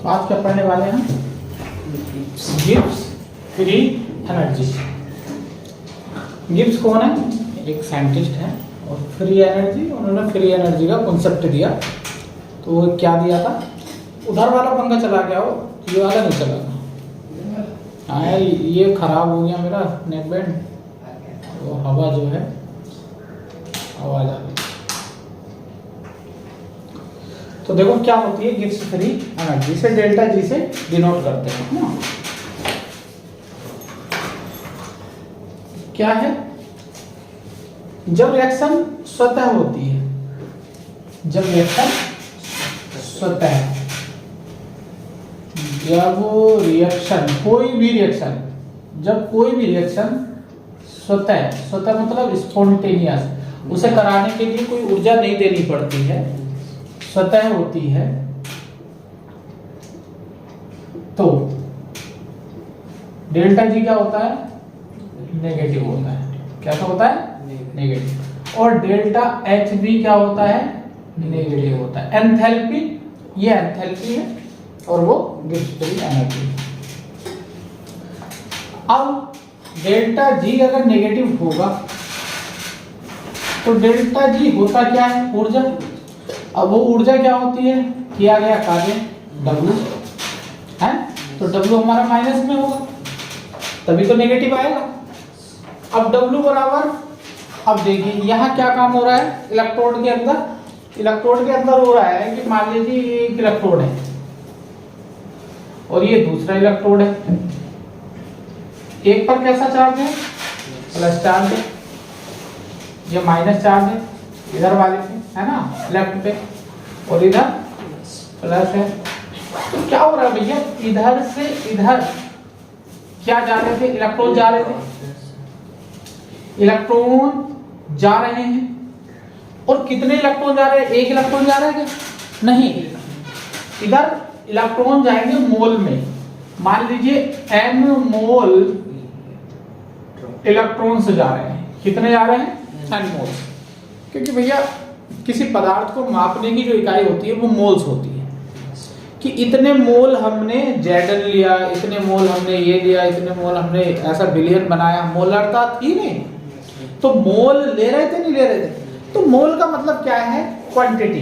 तो आज क्या पढ़ने वाले हैं? Gibbs free energy. गिब्स कौन है? एक साइंटिस्ट है और फ्री एनर्जी, उन्होंने फ्री एनर्जी का कॉन्सेप्ट दिया। तो वो क्या दिया था? उधर वाला पंखा चला गया, हो ये वाला नहीं चला। हाँ ये खराब हो गया मेरा नेक बैंड, वो हवा जो है आवाज आ रही। तो देखो क्या होती है गिब्स फ्री एनर्जी, से डेल्टा जी से डिनोट करते हैं ना। क्या है? जब रिएक्शन स्वतः होती है, जब रिएक्शन स्वतः, जब रिएक्शन कोई भी रिएक्शन, जब कोई भी रिएक्शन स्वतः, स्वतः मतलब स्पॉन्टेनियस, उसे कराने के लिए कोई ऊर्जा नहीं देनी पड़ती है, स्वतः होती है, तो डेल्टा जी क्या होता है? नेगेटिव होता है। क्या होता है? नेगेटिव। और डेल्टा एच भी क्या होता है? नेगेटिव होता है। एंथैल्पी, ये एंथैल्पी है और वो गिब्स फ्री एनर्जी। अब डेल्टा जी अगर नेगेटिव होगा तो डेल्टा जी होता क्या है? ऊर्जा। अब वो ऊर्जा क्या होती है? किया गया कार्य W है, तो W हमारा माइनस में होगा, तभी तो नेगेटिव आएगा। अब W बराबर, अब देखिए यहाँ क्या काम हो रहा है इलेक्ट्रोड के अंदर? इलेक्ट्रोड के अंदर हो रहा है कि मान लीजिए ये एक इलेक्ट्रोड है और ये दूसरा इलेक्ट्रोड है, एक पर कैसा चार्ज है? प्लस चार्ज है, ये माइनस चार्ज है इधर वाले पे, है ना, लेफ्ट पे, और इधर प्लस है। तो क्या हो रहा है भैया? इधर से इधर क्या जा रहे थे? इलेक्ट्रॉन जा रहे थे, इलेक्ट्रॉन जा रहे हैं। और कितने इलेक्ट्रॉन जा रहे हैं? एक इलेक्ट्रॉन जा रहा है क्या? नहीं, इधर इलेक्ट्रॉन जाएंगे मोल में। मान लीजिए n मोल इलेक्ट्रॉन से जा रहे हैं। कितने जा रहे हैं? n मोल। क्योंकि भैया किसी पदार्थ को मापने की जो इकाई होती है वो मोल्स होती है, कि इतने मोल हमने Zn लिया, इतने मोल हमने ये लिया, इतने मोल हमने ऐसा बिलियन बनाया। मोलरता थी नहीं, तो मोल ले रहे थे नहीं ले रहे थे। तो मोल का मतलब क्या है? क्वांटिटी,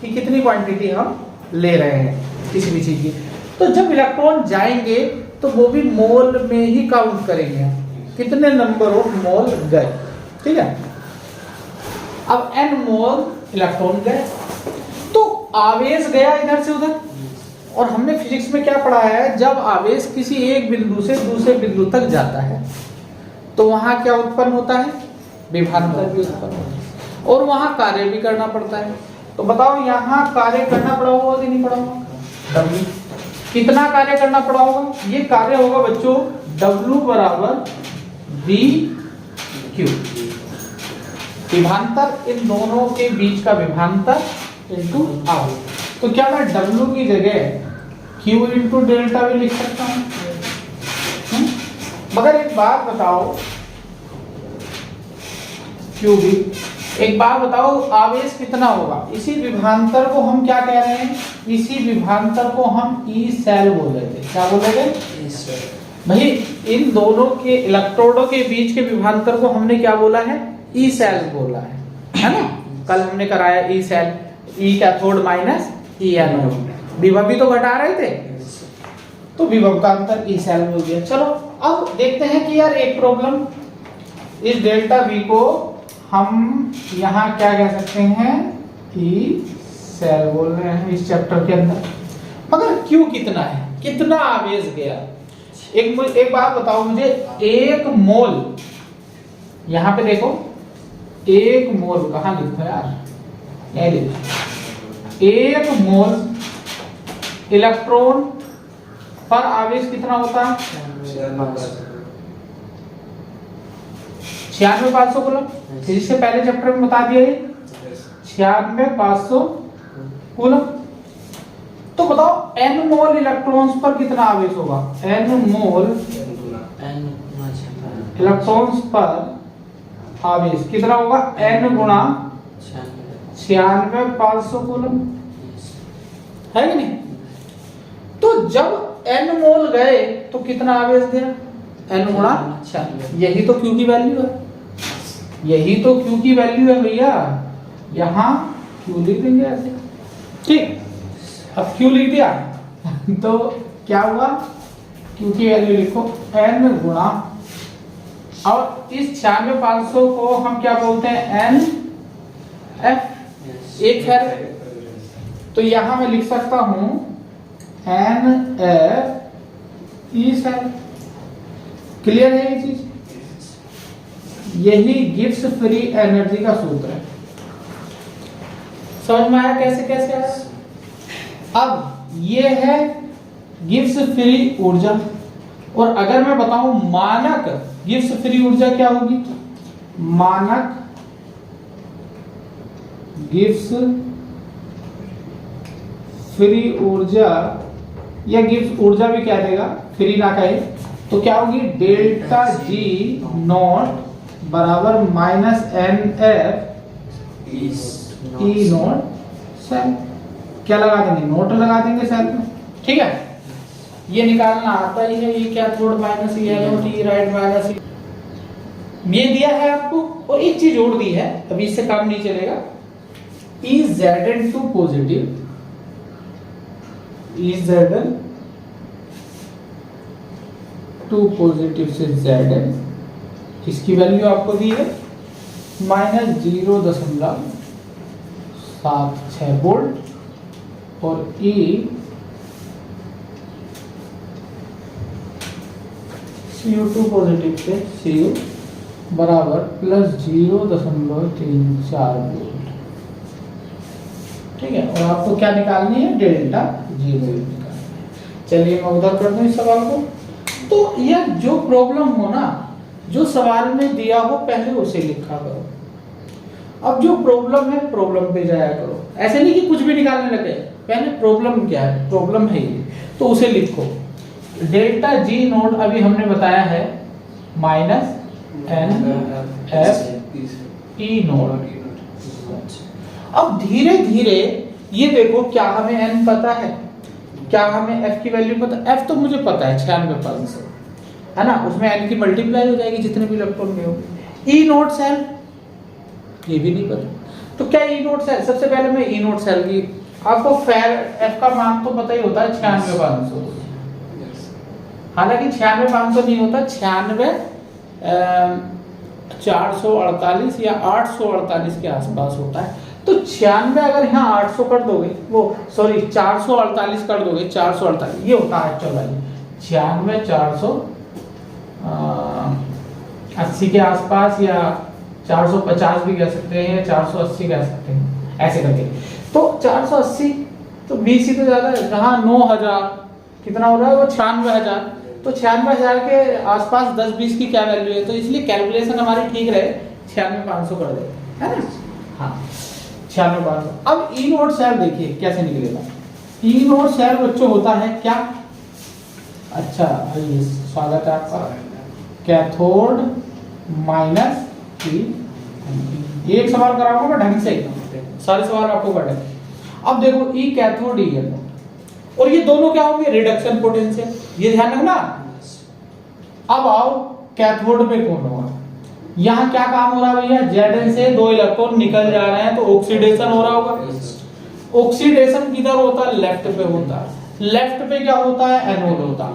कि कितनी क्वांटिटी हम ले रहे हैं किसी भी चीज की। तो जब इलेक्ट्रॉन जाएंगे तो वो भी मोल में ही काउंट करेंगे, कितने नंबर ऑफ मोल गए, ठीक है। अब n मोल इलेक्ट्रॉन गए, तो आवेश गया इधर से उधर। और हमने फिजिक्स में क्या पढ़ा है? जब आवेश किसी एक बिंदु से दूसरे बिंदु तक जाता है तो वहां क्या उत्पन्न होता है? विभवांतर भी उत्पन्न होता है, और वहां कार्य भी करना पड़ता है। तो बताओ यहाँ कार्य करना पड़ा होगा कि नहीं पड़ा होगा? W। कितना कार्य करना पड़ा होगा? ये कार्य होगा बच्चों W बराबर VQ। विभवांतर, इन दोनों के बीच का विभवांतर इनटू R। तो क्या मैं W की जगह Q इंटू डेल्टा भी लिख सकता हूँ? मगर एक बात बताओ, Q भी, एक बात बताओ, आवेश कितना होगा? इसी विभवांतर को हम क्या कह रहे हैं? इसी विभवांतर को हम ई सेल बोल रहे थे। क्या बोल रहे थे? E cell. भाई इन दोनों के इलेक्ट्रोडों के बीच के विभवांतर को हमने क्या बोला है? ई सेल बोला है ना। कल हमने कराया E cell, E cathode minus E anode. विभव भी तो घटा रहे थे, तो विभव का अंतर ई सेल बोल दिया। चलो अब देखते हैं कि यार एक प्रॉब्लम, इस डेल्टा वी को हम यहाँ क्या कह सकते हैं? ई सेल बोल रहे हैं इस चैप्टर के अंदर। मगर क्यू कितना है? कितना आवेश गया? एक बात बताओ मुझे, एक मोल, यहाँ पे देखो एक मोल कहाँ लिखा है यार? ये लिखो, एक मोल इलेक्ट्रॉन पर आवेश कितना होता है? 96,500 कूलम। फिजिक्स से पहले चैप्टर में बता दिया ये 96,500 कूलम। तो बताओ n मोल इलेक्ट्रॉन्स पर कितना आवेश होगा? n मोल इलेक्ट्रॉन्स पर आवेश कितना होगा? n गुणा 96,500 कूलम, है कि नहीं? तो जब n मोल गए तो कितना आवेश दिया, n गुणा 6। यही तो Q की वैल्यू है, यही तो Q की वैल्यू है भैया। यहाँ Q लिख देंगे ऐसे, ठीक। अब Q लिख दिया तो क्या हुआ, Q की वैल्यू लिखो n गुणा, और इस 96500 को हम क्या बोलते हैं, n f, एक है। तो यहां मैं लिख सकता हूं n f e cell. Clear है ये चीज? यही गिब्स फ्री एनर्जी का सूत्र है। समझ में आया कैसे कैसे आया? अब ये है गिब्स फ्री ऊर्जा, और अगर मैं बताऊं मानक गिब्स फ्री ऊर्जा क्या होगी, मानक गिब्स फ्री ऊर्जा, या गिब्स ऊर्जा भी कह देगा, फ्री ना कहे तो क्या होगी, डेल्टा जी नॉट बराबर minus N F E not cell. क्या लगा देंगे, नोट लगा देंगे सेल में, ठीक है। ये निकालना आता ही है, ये क्या थोड़ा माइनस ये नोट ई राइट माइनस ये दिया है आपको, और एक चीज जोड़ दी है, अभी इससे काम नहीं चलेगा। E Z N two positive, E Z N two positive से जेड एन, इसकी वैल्यू आपको दी है माइनस 0.76 वोल्ट, और ई CO2 पॉजिटिव से CO बराबर प्लस 0.34 वोल्ट, ठीक है। और आपको क्या निकालनी है, डेल्टा जी निकालनी है। चलिए मैं उधर कर दूं इस सवाल को। तो यह जो प्रॉब्लम हो ना, जो सवाल में दिया हो पहले उसे लिखा करो। अब जो प्रॉब्लम है प्रॉब्लम पे जाया करो, ऐसे नहीं कि कुछ भी निकालने लगे, पहले प्रॉब्लम क्या है, प्रॉब्लम है ये तो उसे लिखो। डेल्टा जी नोट अभी हमने बताया है minus N F E not. अब धीरे धीरे ये देखो, क्या हमें एन पता है, क्या हमें एफ की वैल्यू पता है? एफ तो मुझे पता है 96% है ना, उसमें एन की मल्टीप्लाई हो जाएगी जितने भी इलेक्ट्रॉन में होगी। ई नोट सेल ये भी नहीं पता, तो क्या ई नोट सेल, सबसे पहले मैं ई नोट सेल की, आपको फेर एफ का मान तो पता ही होता है 96,500, हालांकि 96,500 नहीं होता, 96,448 या 848 के आसपास होता है। तो 96 अगर यहाँ 800 कर दोगे, वो सॉरी 448 कर दोगे, 448 ये होता है, चलो 96 480 के आसपास, या 450 भी कह सकते हैं, या 480 कह सकते हैं, ऐसे करके। तो 480 तो 20 ही तो ज्यादा है, जहाँ 9,000 कितना हो रहा है, वो 96,000, तो 96,000 के आसपास 10-20 की क्या वैल्यू है, तो इसलिए कैलकुलेशन हमारी ठीक रहे 96,500 कर देते हैं ना। हाँ 96,500। अब ई नोट सेल देखिए कैसे निकलेगा। ई नोट सेल बच्चों होता है क्या, अच्छा भाई स्वागत है आपका, कैथोड माइनस ई। एक सवाल कराऊंगा मैं ढंग से, सारे सवाल आपको करने। अब देखो ई कैथोड ई एनोड, और ये दोनों क्या होंगे, रिडक्शन पोटेंशियल, ये ध्यान रखना। अब आओ कैथोड पे कौन होगा, यहाँ क्या काम हो रहा है भैया, Zn से 2 इलेक्ट्रॉन निकल जा रहे हैं, तो ऑक्सीडेशन हो रहा होगा। ऑक्सीडेशन किधर होता है, लेफ्ट पे होता है। लेफ्ट पे क्या होता है, एनोड होता है।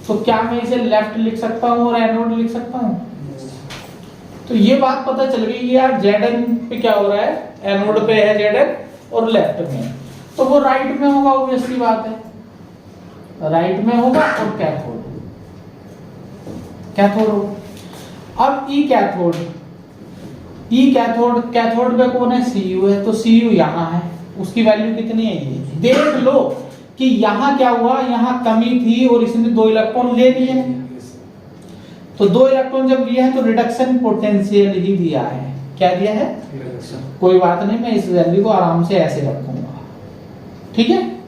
तो क्या मैं इसे लेफ्ट लिख सकता हूँ और एनोड लिख सकता हूँ? तो ये बात पता चल गई यार, Zn पे क्या हो रहा है, एनोड पे है Zn और लेफ्ट में, तो वो राइट में होगा, ऑब्वियसली बात है, राइट में होगा, और कैथोड कैथोड होगा। अब ई कैथोड, ई कैथोड, कैथोड पे कौन है, Cu है, तो Cu यहाँ है, उसकी वैल्यू कितनी है, ये देख लो कि यहाँ क्या हुआ, यहाँ कमी थी और इसने 2 इलेक्ट्रॉन ले लिए, तो 2 इलेक्ट्रॉन जब लिए हैं तो रिडक्शन पोटेंशियल ही दिया है, क्या दिया है, कोई बात नहीं, मैं इस वैल्यू को आराम से ऐसे रखूंगा, ठीक है।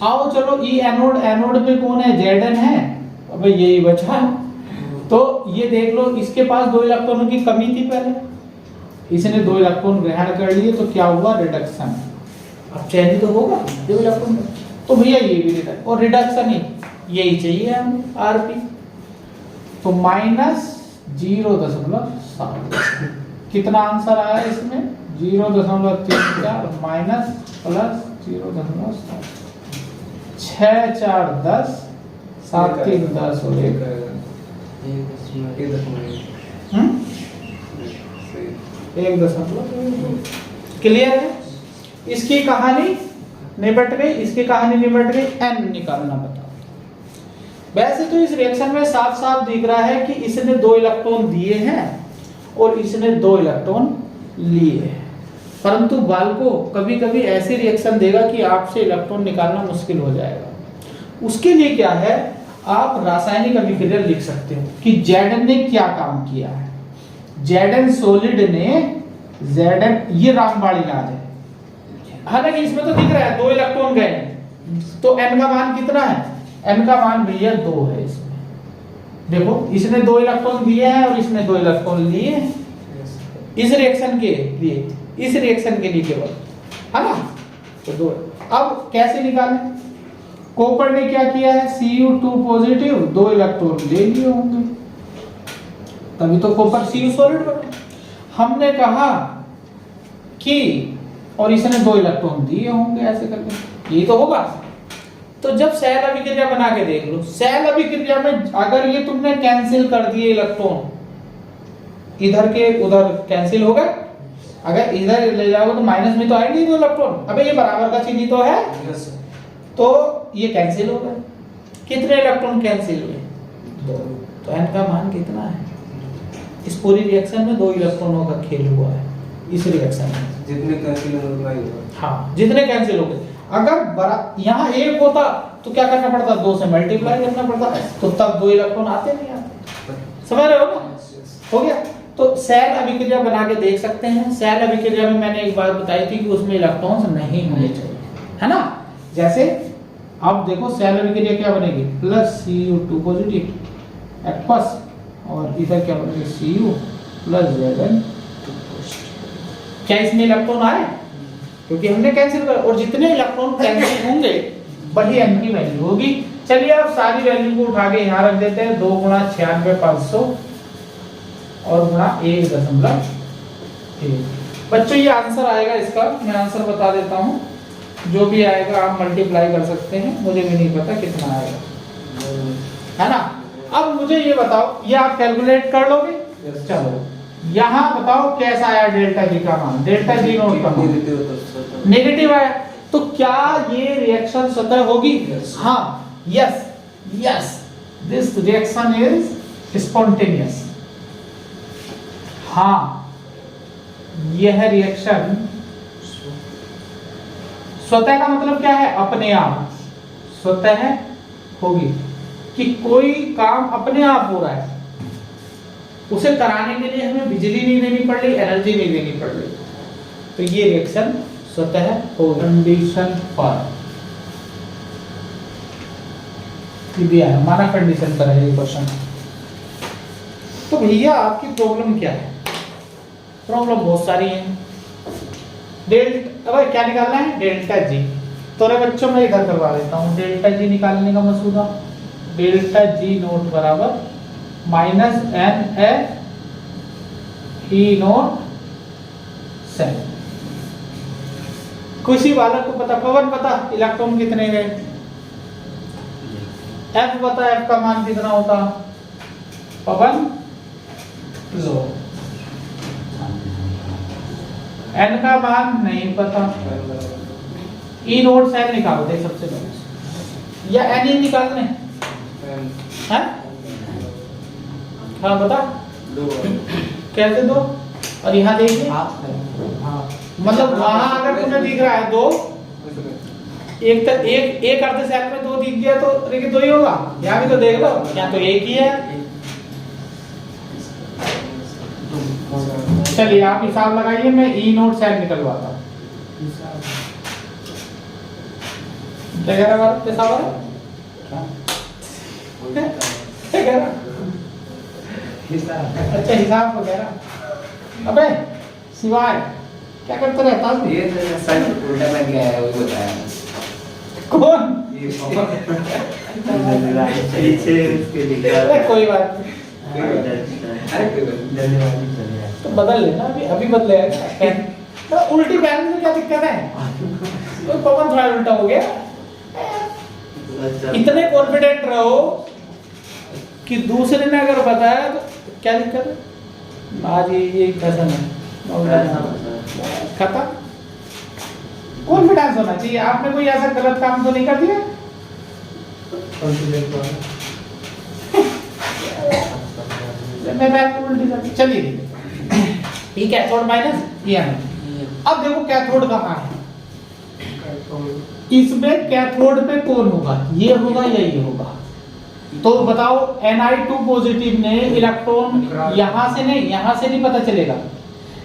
आओ चलो ई एनोड, एनोड पे कौन है, Zn है, अब यही बचा, तो ये देख लो इसके पास 2 इलेक्ट्रॉनों की कमी थी पहले, इसने 2 इलेक्ट्रॉन ग्रहण कर लिए, तो क्या हुआ, रिडक्शन। अब चयनित तो होगा 2 इलेक्ट्रॉन, तो भैया ये भी रिडक्शन, और रिडक्शन ही यही चाहिए हमें आरपी। तो -0.7 कितना आंसर आया इसमें 0.34 माइनस प्लस 0.7 6 4 10 7 3 10 और 1 क्लियर है। इसकी कहानी निपट गई, इसकी कहानी निपट गई। एन निकालना बताओ। वैसे तो इस रिएक्शन में साफ साफ दिख रहा है कि इसने 2 इलेक्ट्रॉन दिए हैं और इसने 2 इलेक्ट्रॉन लिए हैं, परंतु बालको कभी कभी ऐसी रिएक्शन देगा कि आपसे इलेक्ट्रॉन निकालना मुश्किल हो जाएगा। उसके लिए क्या है, आप रासायनिक अभिक्रिया लिख सकते हो कि Zn ने क्या काम किया है। Zn सॉलिड ने Zn, ये रामबाण इलाज है, हालांकि इसमें तो दिख रहा है 2 इलेक्ट्रॉन गए, तो n का मान कितना है, n का मान भैया 2 है इसमें। देखो इसने 2 इलेक्ट्रॉन दिए हैं और इसने 2 इलेक्ट्रॉन लिए हैं इस रिएक्शन के लिए, इस रिएक्शन के लिए केवल, है ना। तो 2, अब कैसे निकालें। कॉपर ने क्या किया है, Cu2 पॉजिटिव 2 इलेक्ट्रॉन ले लिए होंगे, तभी तो कॉपर Cu सॉलिड बने। हमने कहा कि और इसने 2 इलेक्ट्रॉन दिए होंगे, ऐसे करके ये तो होगा। तो जब सेल अभिक्रिया बना के देख लो, सेल अभिक्रिया में अगर ये तुमने कैंसिल कर दिए इलेक्ट्रॉन, इधर के उधर कैंसिल हो गए, अगर इधर ले जाओगे तो माइनस में तो आएंगे 2 इलेक्ट्रॉन, अबे ये बराबर का चिन्ह तो है, तो ये कैंसिल हो गए। कितने इलेक्ट्रॉन कैंसिल हुए, 2। तो n का मान कितना है, इस पूरी रिएक्शन में 2 इलेक्ट्रॉनों का खेल हुआ है इस रिएक्शन में। जितने कैंसिल होगा, हाँ जितने कैंसिल हो गए। अगर यहाँ 1 होता तो क्या करना पड़ता, 2 से मल्टीप्लाई करना पड़ता, तो तब 2 इलेक्ट्रॉन आते नहीं आते। समझ रहे हो ना, हो गया। तो सेल अभिक्रिया बना के देख सकते हैं। सेल अभिक्रिया में मैंने एक बात बताई थी कि उसमें इलेक्ट्रॉन्स नहीं होने चाहिए, है ना। जैसे अब देखो सेल अभिक्रिया क्या बनेगी, प्लस Cu2 पॉजिटिव एक्वस, और इधर क्या बनेगी Cu प्लस Zn। क्या इसमें इलेक्ट्रॉन आए, क्योंकि हमने कैंसिल कर, और जितने इलेक्ट्रॉन कैंसिल होंगे वही n की वैल्यू होगी। चलिए अब सारी वैल्यू को उठा के यहाँ रख देते हैं, 2 × 96,500 और गुणा 1.1। बच्चों ये आंसर आएगा इसका, मैं आंसर बता देता हूँ, जो भी आएगा आप मल्टीप्लाई कर सकते हैं, मुझे भी नहीं पता कितना आएगा, है ना। अब मुझे ये बताओ, ये आप कैलकुलेट कर लोगे। चलो यहाँ बताओ कैसा आया डेल्टा जी का मान, डेल्टा जी नोट का मान नेगेटिव आया, तो क्या ये रिएक्शन स्वतः होगी। हाँ, yes yes, this reaction is spontaneous. हाँ, यह रिएक्शन स्वतः का मतलब क्या है, अपने आप स्वतः होगी, कि कोई काम अपने आप हो रहा है, उसे कराने के लिए हमें बिजली नहीं देनी पड़ रही, एनर्जी नहीं देनी पड़ रही, तो ये रिएक्शन स्वतः हो। कंडीशन पर दिया है, हमारा कंडीशन पर है ये क्वेश्चन। तो भैया आपकी प्रॉब्लम क्या है, प्रॉब्लम बहुत सारी है। अब क्या निकालना है, डेल्टा जी। तो रे बच्चों मैं इधर करवा देता हूँ, डेल्टा जी निकालने का मसूदा, डेल्टा जी नोट बराबर माइनस NF E नोट 7। किसी बालक को पता, पवन पता इलेक्ट्रॉन कितने गए, F पता, F का मान कितना होता, पवन लो। N का मान नहीं पता, E नोट 7 निकालो दे सबसे पहले, या N ही निकालने हैं। हाँ बता, 2 कैसे 2, और यहाँ देखिए हाँ, मतलब वहां अगर तुम्हें दिख रहा है 2, एक अर्ध सेल में 2 दिख गया तो देखिए 2 ही होगा, यहाँ भी तो देख लो, यहाँ तो 1 ही है। चलिए आप हिसाब लगाइए, मैं E नोट सेल निकलवाता हूँ। क्या कह रहा है क्या कह रहा, अच्छा हिसाब को कह रहा। अबे सिवाय क्या करते रहता है, ये सच उल्टा बन गया है, वही बताया। कौन? पीछे उसके लिखा अरे कोई बात नहीं, धन्यवाद। तो बदल लेना, अभी अभी बदलेगा क्या? तो उल्टी पहनने में क्या दिक्कत है? तो पवन थोड़ा उल्टा हो गया। इतने कॉन्फिडेंट रहो कि दूसरे ने अगर बताया तो क्या दिक्कत है? आज ये फैशन है, खत्म। कॉन्फिडेंस होना चाहिए। आपने कोई ऐसा गलत काम तो नहीं कर दिया? मैं बैक उल्टी कर, चलिए ये कैथोड माइनस ये एनोड। अब देखो कैथोड कहाँ है? इसमें कैथोड पे कौन होगा? ये होगा या ये होगा? तो बताओ, Ni2 पॉजिटिव ने इलेक्ट्रॉन यहां से नहीं पता चलेगा।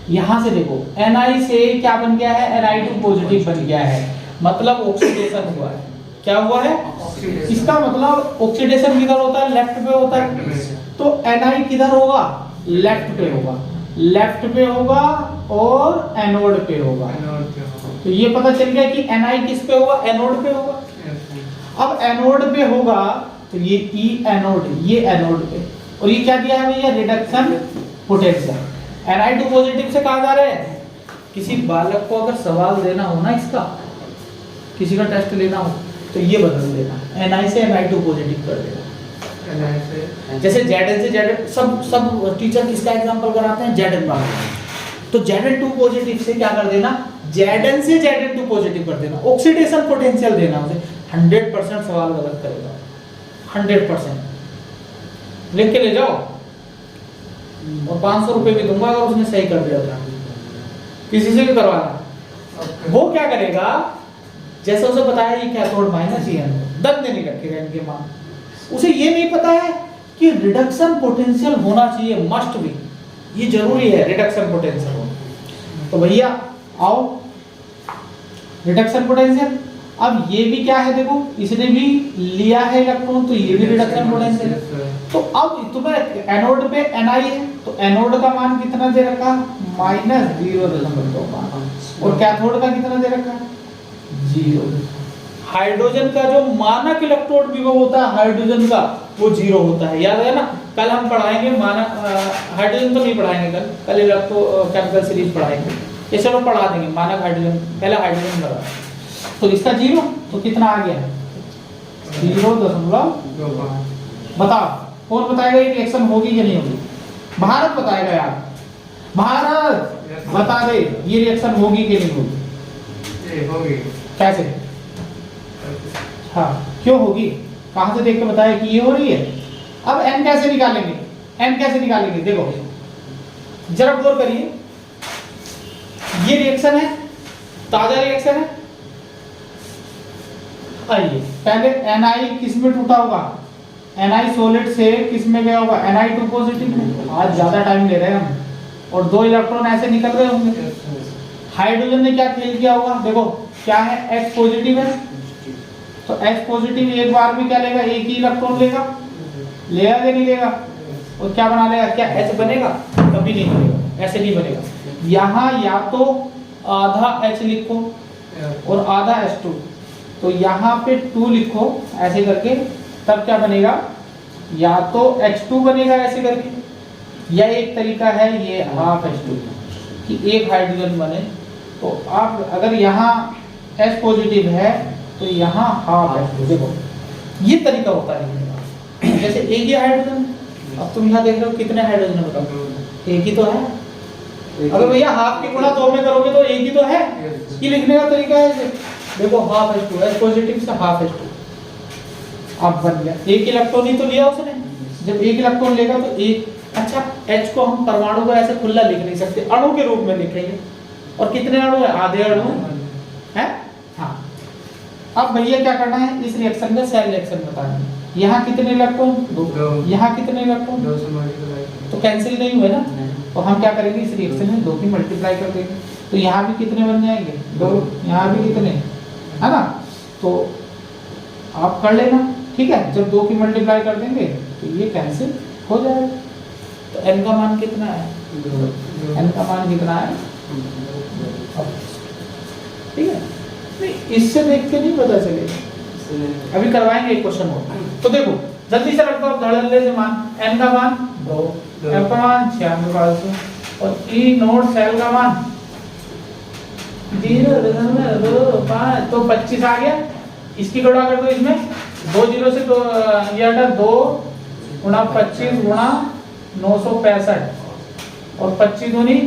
यहां से देखो, Ni से क्या बन गया है? Ni2 पॉजिटिव बन गया है, मतलब ऑक्सीडेशन हुआ है। क्या हुआ है? इसका मतलब ऑक्सीडेशन किधर होता है? लेफ्ट पे होता है। तो Ni किधर होगा? लेफ्ट पे होगा, लेफ्ट पे होगा और एनोड पे होगा। तो ये पता चल गया कि Ni किस पे होगा? एनोड पे होगा। अब एनोड पे होगा तो ये ई एनोड, ये एनोड पे, और ये क्या दिया है भैया? Reduction potential. Ni2 पॉजिटिव से कहा जा रहा है, किसी बालक को अगर सवाल देना हो ना, इसका किसी का टेस्ट लेना हो तो ये बदल देना, Ni से Ni2 पॉजिटिव कर देना। जैसे Zn से Zn, सब टीचर किसका एग्जांपल कराते हैं? Zn वाला। तो Zn2 पॉजिटिव से क्या कर देना? Zn से Zn2 पॉजिटिव कर देना, ऑक्सीडेशन पोटेंशियल देना उसे। 100% सवाल गलत करेगा, 100%। लिख के ले जाओ और 500 रुपए भी दूंगा अगर उसने सही कर दिया था। किसी से भी करवाना। वो क्या करेगा? जैसे उसे बताया ये कैथोड माइनस ये एनोड, 10 दिन नहीं रखेगा इनके मान। उसे ये नहीं पता है कि रिडक्शन पोटेंशियल होना चाहिए, मस्ट बी, ये जरूरी है रिडक्शन पोटेंशियल होना। तो भैया आओ, रिडक्शन पोटेंशियल। अब ये भी क्या है? देखो, इसने भी लिया है इलेक्ट्रॉन, तो ये भी रिडक्शन पोटेंशियल है। तो अब तुम्हें एनोड पे Ni है, तो एनोड का मान कितना दे रखा? -0.25। और कैथोड का कितना दे रखा? 0। हाइड्रोजन का जो मानक इलेक्ट्रोड विभव होता है हाइड्रोजन का, वो 0 होता है। याद है ना? कल हम पढ़ाएंगे मानक, हाइड्रोजन तो नहीं पढ़ाएंगे कल इलेक्ट्रो केमिकल सीरीज पढ़ाएंगे। ये चलो पढ़ा देंगे मानक हाइड्रोजन, पहला हाइड्रोजन लगा। तो इसका 0, तो कितना आ गया? 0.25। बताओ, कौन बताएगा ये रिएक्शन होगी या नहीं होगी? भारत बताएगा यार, भारत बता दे ये रिएक्शन होगी कि नहीं होगी? होगी। कैसे? हाँ, क्यों होगी? कहां से देख के बताया कि ये हो रही है? अब n कैसे निकालेंगे? n कैसे निकालेंगे? देखो जरा गौर करिए, ये रिएक्शन है, ताजा रिएक्शन है। आइए पहले Ni किस में टूटा होगा? Ni सॉलिड से किस में गया होगा? Ni2 पॉजिटिव में। आज ज्यादा टाइम ले रहे हैं हम, और 2 इलेक्ट्रॉन ऐसे निकल रहे होंगे। हाइड्रोजन ने क्या खेल किया होगा? देखो क्या है, H पॉजिटिव है, तो H पॉजिटिव एक बार में क्या लेगा? एक ही इलेक्ट्रॉन लेगा, लेगा कि नहीं लेगा? और क्या बना लेगा? क्या H बनेगा? कभी नहीं बनेगा, ऐसे नहीं बनेगा। यहाँ या तो आधा H लिखो और आधा H2, तो यहाँ पे 2 लिखो ऐसे करके, तब क्या बनेगा? या तो H2 बनेगा ऐसे करके, या एक तरीका है ये हाफ H2 कि एक हाइड्रोजन बने। तो आप अगर यहाँ H पॉजिटिव है तो यहाँ हाफ H2। देखो ये तरीका होता है लिखने का। जैसे एक ही हाइड्रोजन, अब तुम यहाँ देख रहे हो कितने हाइड्रोजन है? बताओ, एक ही तो है। अगर भैया हाफ की गुणा 2 में करोगे तो एक ही तो है। ये लिखने का तरीका है, देखो हाफ H2, H पॉजिटिव से हाफ H2 अब बन गया। एक इलेक्ट्रॉन ही तो लिया उसने, जब एक इलेक्ट्रॉन लेगा तो एक। अच्छा, H को हम परमाणु को ऐसे खुला लिख नहीं सकते, अणु के रूप में लिखेंगे। और कितने अणु है? आधे अणु है। हाँ, अब भैया क्या करना है? इस रिएक्शन का सेल रिएक्शन बताना है। यहाँ कितने इलेक्ट्रॉन? 2। यहाँ कितने इलेक्ट्रॉन? 2 से मल्टीप्लाई, तो कैंसिल नहीं हुए ना? तो हम क्या करेंगे? इस रिएक्शन में 2 की मल्टीप्लाई कर देंगे, तो यहाँ भी कितने बन जाएंगे? 2। यहाँ भी कितने, है ना? तो आप कर लेना, ठीक है। जब 2 की मल्टीप्लाई कर देंगे तो ये कैंसिल हो जाएगा। तो n का मान कितना है? n का मान कितना है? ठीक है, नहीं इससे देख के नहीं पता चलेगा। अभी करवाएंगे एक क्वेश्चन और। तो देखो जल्दी से रख दो अब धड़ल्ले से मान, n का मान 2, f का मान 96 और e नोड सेल का मान 0.25, तो 25 आ गया। इसकी गणना कर दो, इसमें 2 0 से तो ये हटा 2 गुणा 25 गुणा 965 और 25 दूनी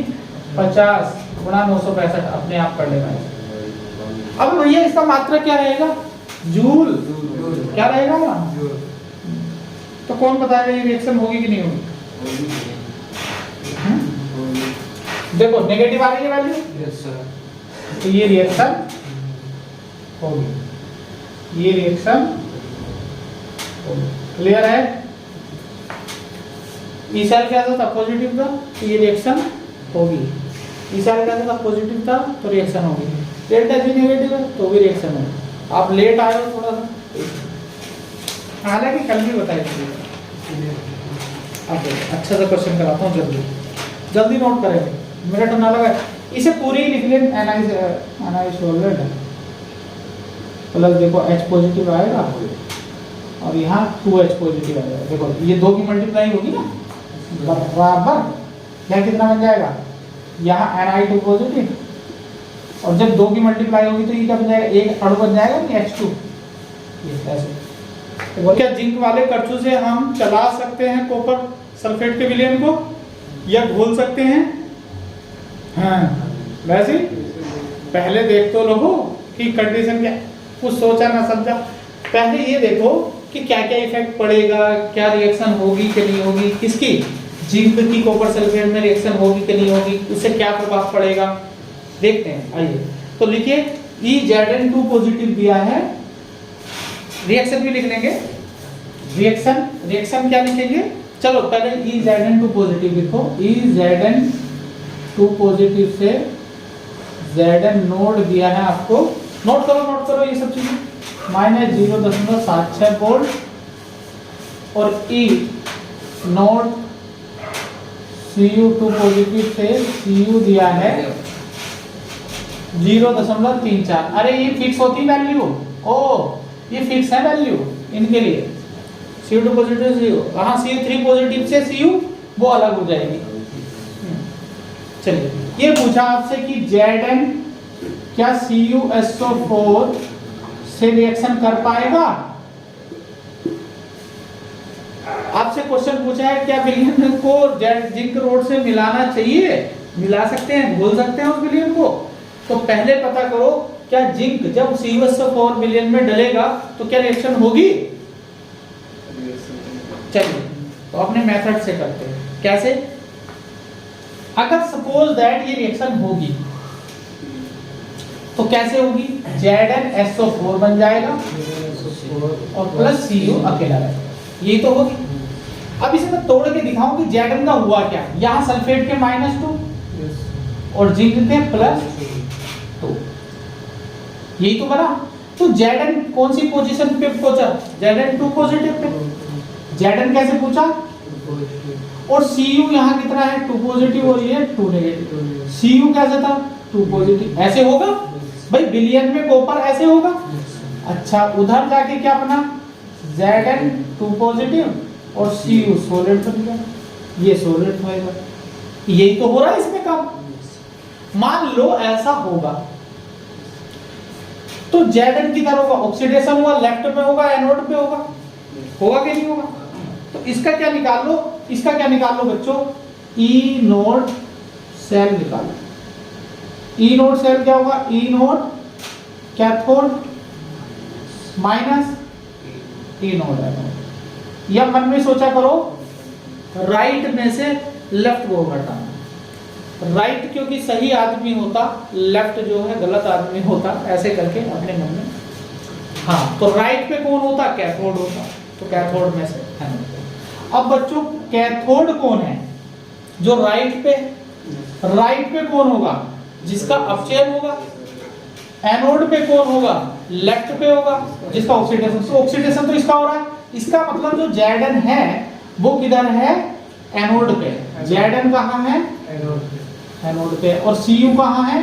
50 गुणा 965 अपने आप कर लेना है। अब भैया इसका मात्रा क्या रहेगा? जूल। क्या रहेगा ना? तो कौन बताएगा ये रिएक्शन होगी कि नहीं होगी? देखो नेगेटिव आ रही है वैल्यू, यस सर। तो ये रिएक्शन होगी, ये रिएक्शन होगी। क्लियर है? ई सेल क्या था पॉजिटिव था, तो ये रिएक्शन होगी। ई सेल क्या था पॉजिटिव था, तो रिएक्शन होगी। डेल्टा जी नेगेटिव है तो भी रिएक्शन होगी। आप लेट आए हो थोड़ा सा, हालांकि कल भी बताया था। अब अच्छा सा क्वेश्चन कराता हूँ, जल्दी जल्दी नोट करेंगे, मेरा तो ना लगा। इसे पूरी लिख लें, एनाइज सॉल्वेंट प्लस देखो H पॉजिटिव आएगा और यहाँ 2H पॉजिटिव आएगा। देखो ये दो की मल्टीप्लाई होगी ना बराबर, यहाँ कितना बन जाएगा? यहाँ Ni2 पॉजिटिव, और जब दो की मल्टीप्लाई होगी तो ये क्या बन जाएगा? एक अणु बन जाएगा नहीं H2। ये ऐसे तो क्या जिंक वाले करछू से हम चला सकते हैं कॉपर सल्फेट के विलयन को या घोल सकते हैं? हाँ वैसे पहले देख तो लो कि कंडीशन क्या, कुछ सोचा ना समझा। पहले ये देखो कि क्या क्या इफेक्ट पड़ेगा, क्या रिएक्शन होगी कि नहीं होगी, किसकी? जिंक की कॉपर सल्फेट में रिएक्शन होगी कि नहीं होगी, उससे क्या प्रभाव पड़ेगा देखते हैं। आइए तो लिखिए EZN2 पॉजिटिव दिया है, रिएक्शन भी लिख लेंगे। रिएक्शन क्या लिखेंगे? चलो पहले EZN2 पॉजिटिव लिखो। EZN2 पॉजिटिव से Zn नोड दिया है आपको, नोट करो ये सब चीजें। -0.76 वोल्ट और E नोड Cu2 पॉजिटिव से Cu दिया है 0.34। अरे ये फिक्स होती वैल्यू, ओ ये फिक्स है वैल्यू इनके लिए। Cu2 पॉजिटिव से Cu, हाँ Cu3 पॉजिटिव से Cu वो अलग हो जाएगी। चलिए ये पूछा आपसे कि Zn क्या CuSO4 से रिएक्शन कर पाएगा? आपसे क्वेश्चन पूछा है क्या विलयन को जिंक रोड से मिलाना चाहिए? मिला सकते हैं, घोल सकते हैं उस विलयन को। तो पहले पता करो क्या जिंक जब CuSO4 विलयन में डलेगा तो क्या रिएक्शन होगी? चलिए तो अपने मेथड से करते हैं। कैसे? अगर सपोज दैट ये रिएक्शन होगी तो कैसे होगी? ZnSO4 बन जाएगा और प्लस Cu अकेला रहेगा, यही तो होगी। अब इसे मैं तोड़ के दिखाऊं कि Zn का हुआ क्या। यहाँ सल्फेट के -2 और जिंक के +2, यही तो बना। तो Zn कौन सी पोजीशन पे पहुंचा? Zn2 positive pay. Zn कैसे पूछा? और Cu यहाँ कितना है? 2 पॉजिटिव और ये 2 नेगेटिव। Cu कैसे था? 2 पॉजिटिव। ऐसे होगा भाई, विलयन में कॉपर ऐसे होगा। अच्छा उधर जाके क्या बना? Zn2 पॉजिटिव और Cu सॉलिड बन गया, ये सॉलिड होएगा। यही तो हो रहा है इसमें काम। मान लो ऐसा होगा तो Zn किधर होगा? ऑक्सीडेशन हुआ, लेफ्ट में होगा, एनोड पे होगा, होगा कि नहीं होगा? तो इसका क्या निकाल लो, इसका क्या निकाल लो बच्चों? E नोड सेल निकालो। E नोड सेल क्या होगा? E node cathode minus E node anode. या मन में सोचा करो राइट में से लेफ्ट को हटाना। राइट क्योंकि सही आदमी होता, लेफ्ट जो है गलत आदमी होता, ऐसे करके अपने मन में। हाँ तो राइट पे कौन होता? कैथोड होता, तो कैथोड में से एनोड। अब बच्चों कैथोड कौन है? जो राइट पे कौन होगा? जिसका अपचयन होगा। एनोड पे कौन होगा? लेफ्ट पे होगा, जिसका ऑक्सीडेशन। तो ऑक्सीडेशन तो इसका हो रहा है, इसका मतलब जो Zn है वो किधर है? एनोड पे। Zn कहाँ है? एनोड पे। और Cu कहाँ है?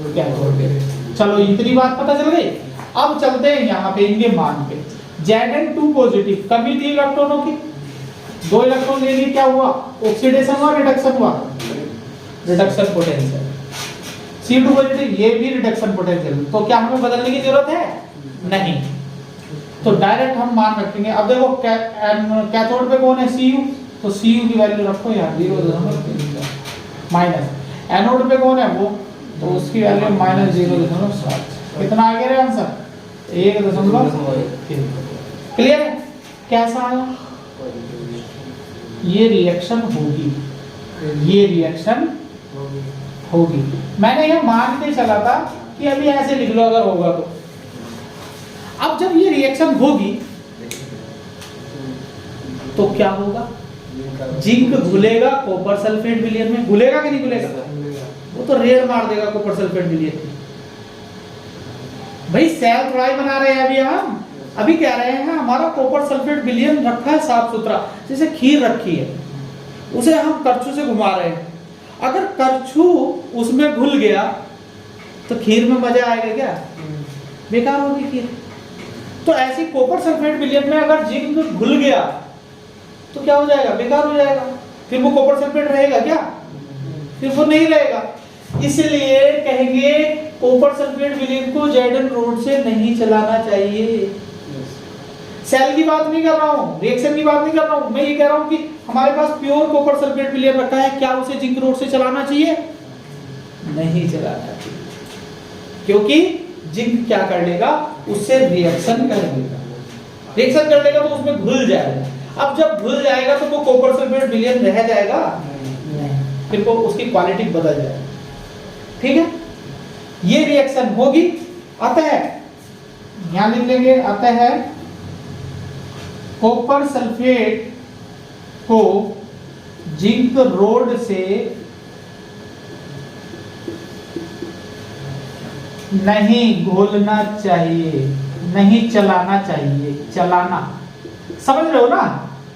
कैथोड पे। चलो इतनी बात पता चल गई। अब चलते हैं यहाँ पे इनके मान पे। Zn2 पॉजिटिव, कमी थी इलेक्ट्रॉनों की, 2 इलेक्ट्रॉन ले लिए, क्या हुआ? ऑक्सीडेशन हुआ, रिडक्शन हुआ, रिडक्शन पोटेंशियल। C2 पॉजिटिव, ये भी रिडक्शन पोटेंशियल। तो क्या हमें बदलने की जरूरत है? नहीं। तो डायरेक्ट हम मान रखेंगे। अब देखो कैथोड पे कौन है? Cu, तो Cu की वैल्यू रखो यार 0.3 माइनस। एनोड पे कौन है? वो, तो उसकी वैल्यू -0.7। कितना आ गया रे आंसर? 1.3। क्लियर है? कैसा आया? ये रिएक्शन होगी, ये रिएक्शन होगी। मैंने ये मान के चला था कि अभी ऐसे लिख लो अगर होगा तो। अब जब ये रिएक्शन होगी तो क्या होगा? जिंक घुलेगा कॉपर सल्फेट विलयन में। घुलेगा कि नहीं घुलेगा? वो तो रेड मार देगा कॉपर सल्फेट विलयन। भाई सेल थोड़ा ही बना रहे हैं अभी हम, अभी कह रहे हैं हमारा कॉपर सल्फेट विलयन रखा है साफ सुथरा, जैसे खीर रखी है, उसे हम करछू से घुमा रहे हैं। अगर करछू उसमें घुल गया तो खीर में मजा आएगा क्या? बेकार होगी खीर। तो ऐसी कॉपर सल्फेट विलयन में अगर जिंक घुल गया तो क्या हो जाएगा? बेकार हो जाएगा। फिर वो कॉपर सल्फेट रहेगा क्या? फिर वो नहीं रहेगा। इसलिए कहेंगे कॉपर सल्फेट विलयन को Zn रोड से नहीं चलाना चाहिए। सेल की बात नहीं कर रहा हूँ, रिएक्शन की बात नहीं कर रहा हूँ, मैं ये कह रहा हूँ कि हमारे पास प्योर कॉपर सल्फेट विलयन रखा है, क्या उसे जिंक रोड से चलाना चाहिए? नहीं चलाना चाहिए, क्योंकि जिंक क्या कर लेगा? उससे रिएक्शन कर लेगा, रिएक्शन कर लेगा तो उसमें घुल जाएगा। अब जब घुल जाएगा तो वो कॉपर सल्फेट विलयन रह जाएगा नहीं, फिर वो उसकी क्वालिटी बदल जाएगी। ठीक है, ये रिएक्शन होगी। अतः यहां लिख लेंगे, अतः कॉपर सल्फेट को जिंक रोड से नहीं घोलना चाहिए, नहीं चलाना चाहिए। चलाना समझ रहे हो ना?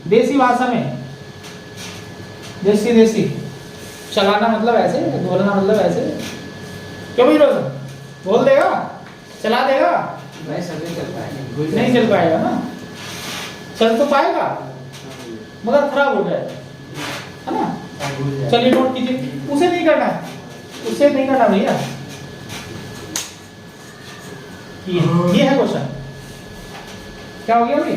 देसी भाषा में, देसी चलाना मतलब ऐसे, घोलना मतलब ऐसे। क्यों भाई रोशन? घोल देगा, चला देगा? नहीं चल पाएगा ना। चल तो पाएगा मगर खराब हो जाएगा, है ना? चलिए नोट कीजिए, उसे नहीं करना है, उसे नहीं करना भैया। ये है क्वेश्चन। क्या हो गया भाई?